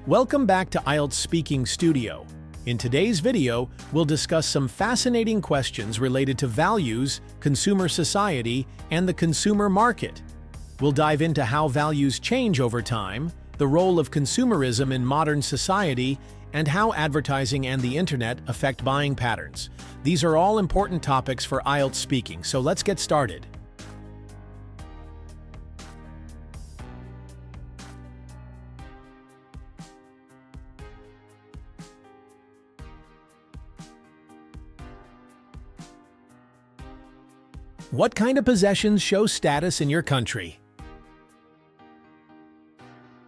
Welcome back to IELTS Speaking Studio. In today's video, we'll discuss some fascinating questions related to values, consumer society, and the consumer market. We'll dive into how values change over time, the role of consumerism in modern society, and how advertising and the internet affect buying patterns. These are all important topics for IELTS speaking, so let's get started. What kind of possessions show status in your country?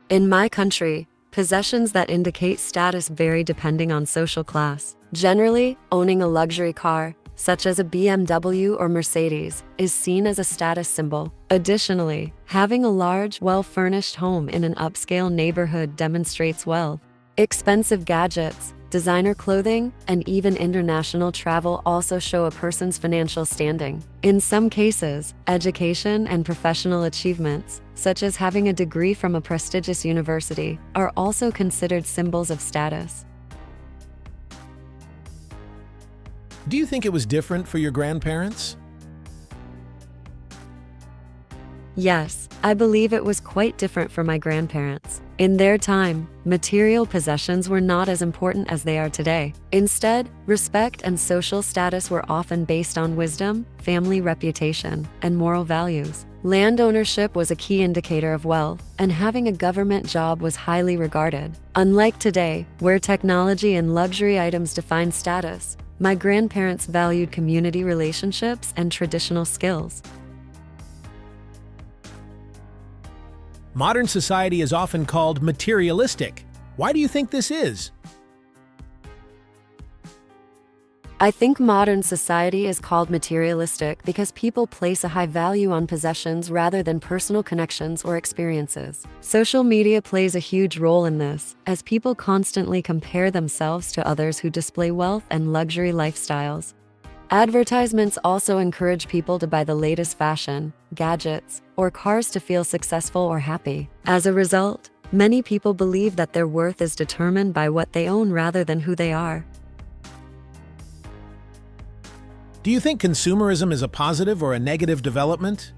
In my country, possessions that indicate status vary depending on social class. Generally, owning a luxury car, such as a BMW or Mercedes, is seen as a status symbol. Additionally, having a large, well-furnished home in an upscale neighborhood demonstrates wealth. Expensive gadgets, designer clothing, and even international travel also show a person's financial standing. In some cases, education and professional achievements, such as having a degree from a prestigious university, are also considered symbols of status. Do you think it was different for your grandparents? Yes, I believe it was quite different for my grandparents. In their time, material possessions were not as important as they are today. Instead, respect and social status were often based on wisdom, family reputation, and moral values. Land ownership was a key indicator of wealth, and having a government job was highly regarded. Unlike today, where technology and luxury items define status, my grandparents valued community relationships and traditional skills. Modern society is often called materialistic. Why do you think this is? I think modern society is called materialistic because people place a high value on possessions rather than personal connections or experiences. Social media plays a huge role in this, as people constantly compare themselves to others who display wealth and luxury lifestyles. Advertisements also encourage people to buy the latest fashion, gadgets, or cars to feel successful or happy. As a result, many people believe that their worth is determined by what they own rather than who they are. Do you think consumerism is a positive or a negative development?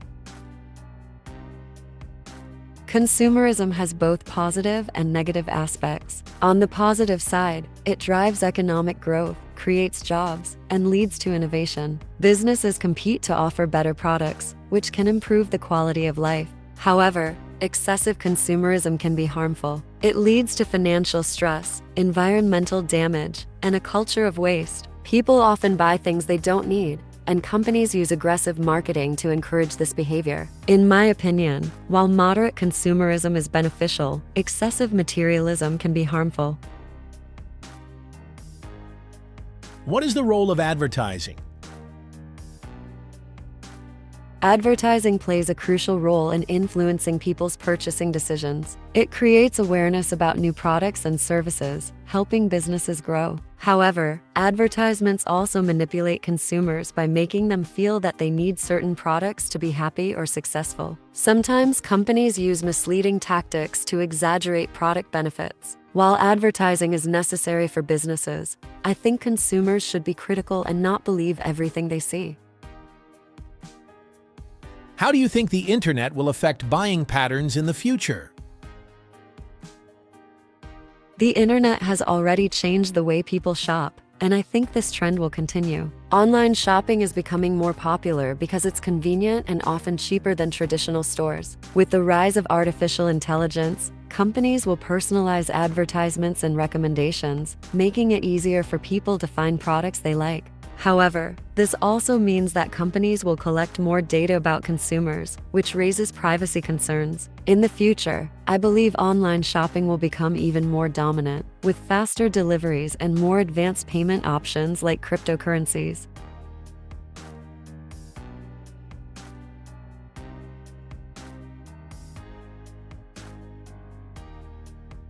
Consumerism has both positive and negative aspects. On the positive side, it drives economic growth, creates jobs, and leads to innovation. Businesses compete to offer better products, which can improve the quality of life. However, excessive consumerism can be harmful. It leads to financial stress, environmental damage, and a culture of waste. People often buy things they don't need, and companies use aggressive marketing to encourage this behavior. In my opinion, while moderate consumerism is beneficial, excessive materialism can be harmful. What is the role of advertising? Advertising plays a crucial role in influencing people's purchasing decisions. It creates awareness about new products and services, helping businesses grow. However, advertisements also manipulate consumers by making them feel that they need certain products to be happy or successful. Sometimes companies use misleading tactics to exaggerate product benefits. While advertising is necessary for businesses, I think consumers should be critical and not believe everything they see. How do you think the internet will affect buying patterns in the future? The internet has already changed the way people shop, and I think this trend will continue. Online shopping is becoming more popular because it's convenient and often cheaper than traditional stores. With the rise of artificial intelligence, companies will personalize advertisements and recommendations, making it easier for people to find products they like. However, this also means that companies will collect more data about consumers, which raises privacy concerns. In the future, I believe online shopping will become even more dominant, with faster deliveries and more advanced payment options like cryptocurrencies.